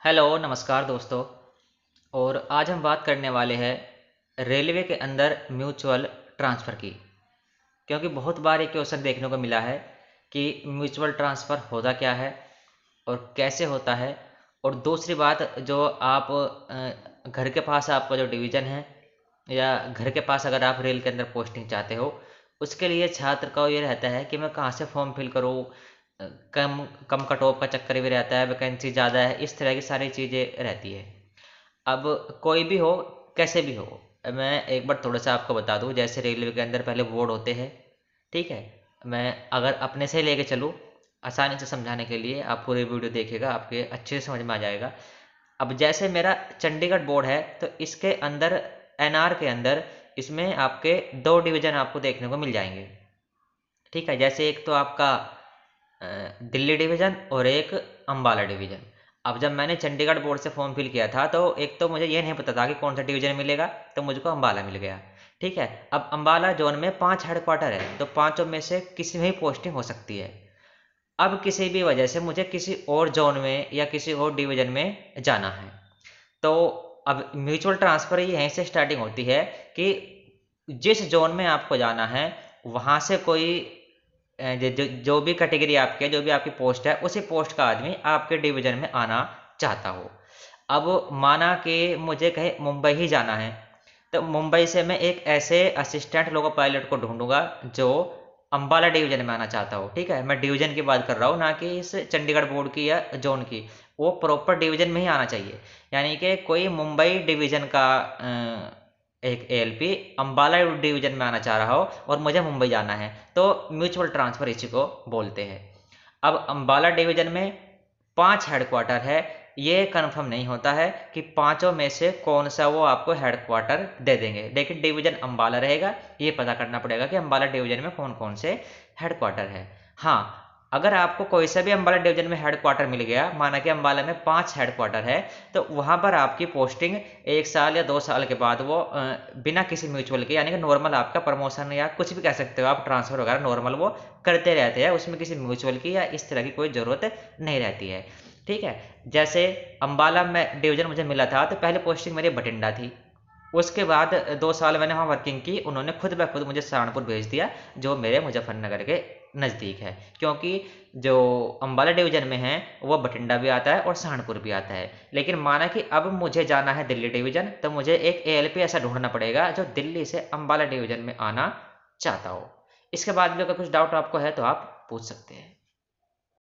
Hello नमस्कार दोस्तों। और आज हम बात करने वाले हैं रेलवे के अंदर म्यूचुअल ट्रांसफ़र की। क्योंकि बहुत बार ये क्वेश्चन देखने को मिला है कि म्यूचुअल ट्रांसफ़र होता क्या है और कैसे होता है। और दूसरी बात, जो आप घर के पास आपका जो डिवीज़न है या घर के पास अगर आप रेल के अंदर पोस्टिंग चाहते हो, उसके लिए छात्र का ये रहता है कि मैं कहाँ से फॉर्म फिल करूँ। कम कम कट ऑफ का चक्कर भी रहता है, वैकेंसी ज़्यादा है, इस तरह की सारी चीज़ें रहती है। अब कोई भी हो, कैसे भी हो, मैं एक बार थोड़ा सा आपको बता दूं। जैसे रेलवे के अंदर पहले बोर्ड होते हैं, ठीक है। मैं अगर अपने से लेके चलूँ आसानी से समझाने के लिए, आप पूरी वीडियो देखिएगा, आपके अच्छे से समझ में आ जाएगा। अब जैसे मेरा चंडीगढ़ बोर्ड है, तो इसके अंदर एनआर के अंदर इसमें आपके दो डिवीज़न आपको देखने को मिल जाएंगे, ठीक है। जैसे एक तो आपका दिल्ली डिवीज़न और एक अम्बाला डिवीज़न। अब जब मैंने चंडीगढ़ बोर्ड से फॉर्म फिल किया था, तो एक तो मुझे ये नहीं पता था कि कौन सा डिवीज़न मिलेगा, तो मुझको अम्बाला मिल गया, ठीक है। अब अम्बाला जोन में 5 हेडक्वार्टर है, तो पाँचों में से किसी में भी पोस्टिंग हो सकती है। अब किसी भी वजह से मुझे किसी और जोन में या किसी और डिवीज़न में जाना है, तो अब म्यूचुअल ट्रांसफ़र यहीं से स्टार्टिंग होती है कि जिस जोन में आपको जाना है, वहाँ से कोई जो भी कैटेगरी आपकी है, जो भी आपकी पोस्ट है, उसी पोस्ट का आदमी आपके डिवीज़न में आना चाहता हो। अब माना कि मुझे कहीं मुंबई ही जाना है, तो मुंबई से मैं एक ऐसे असिस्टेंट लोको पायलट को ढूँढूँगा जो अम्बाला डिवीज़न में आना चाहता हो, ठीक है। मैं डिवीज़न की बात कर रहा हूँ, ना कि इस चंडीगढ़ बोर्ड की या ज़ोन की। वो प्रॉपर डिवीज़न में ही आना चाहिए। यानी कि कोई मुंबई डिवीज़न का एक एएलपी अम्बाला डिवीज़न में आना चाह रहा हो और मुझे मुंबई जाना है, तो म्यूचुअल ट्रांसफ़र इसी को बोलते हैं। अब अम्बाला डिवीज़न में 5 हेडक्वार्टर है, ये कन्फर्म नहीं होता है कि पाँचों में से कौन-सा वो आपको हेडक्वार्टर दे देंगे, लेकिन डिवीज़न अम्बाला रहेगा। ये पता करना पड़ेगा कि अम्बाला डिवीज़न में कौन-कौन से हेडक्वार्टर है। हाँ, अगर आपको कोई सा भी अम्बाला डिवीज़न में हेडक्वार्टर मिल गया, माना कि अम्बाला में 5 हेडक्वार्टर है, तो वहाँ पर आपकी पोस्टिंग 1 साल या 2 साल के बाद वो बिना किसी म्यूचुअल के, यानी कि नॉर्मल आपका प्रमोशन या कुछ भी कह सकते हो आप, ट्रांसफ़र वगैरह नॉर्मल वो करते रहते हैं। उसमें किसी म्यूचुअल की या इस तरह की कोई ज़रूरत नहीं रहती है, ठीक है। जैसे अम्बाला में डिवीज़न मुझे मिला था, तो पहले पोस्टिंग मेरी बठिंडा थी। उसके बाद 2 साल मैंने वहाँ वर्किंग की, उन्होंने खुद ब खुद मुझे सहारनपुर भेज दिया, जो मेरे मुज़फ़्फ़रनगर के नज़दीक है। क्योंकि जो अम्बाला डिवीज़न में है, वो बठिंडा भी आता है और सहारनपुर भी आता है। लेकिन माना कि अब मुझे जाना है दिल्ली डिवीज़न, तो मुझे एक एएलपी ऐसा ढूँढना पड़ेगा जो दिल्ली से अम्बाला डिवीज़न में आना चाहता हो। इसके बाद भी अगर कुछ डाउट आपको है, तो आप पूछ सकते हैं।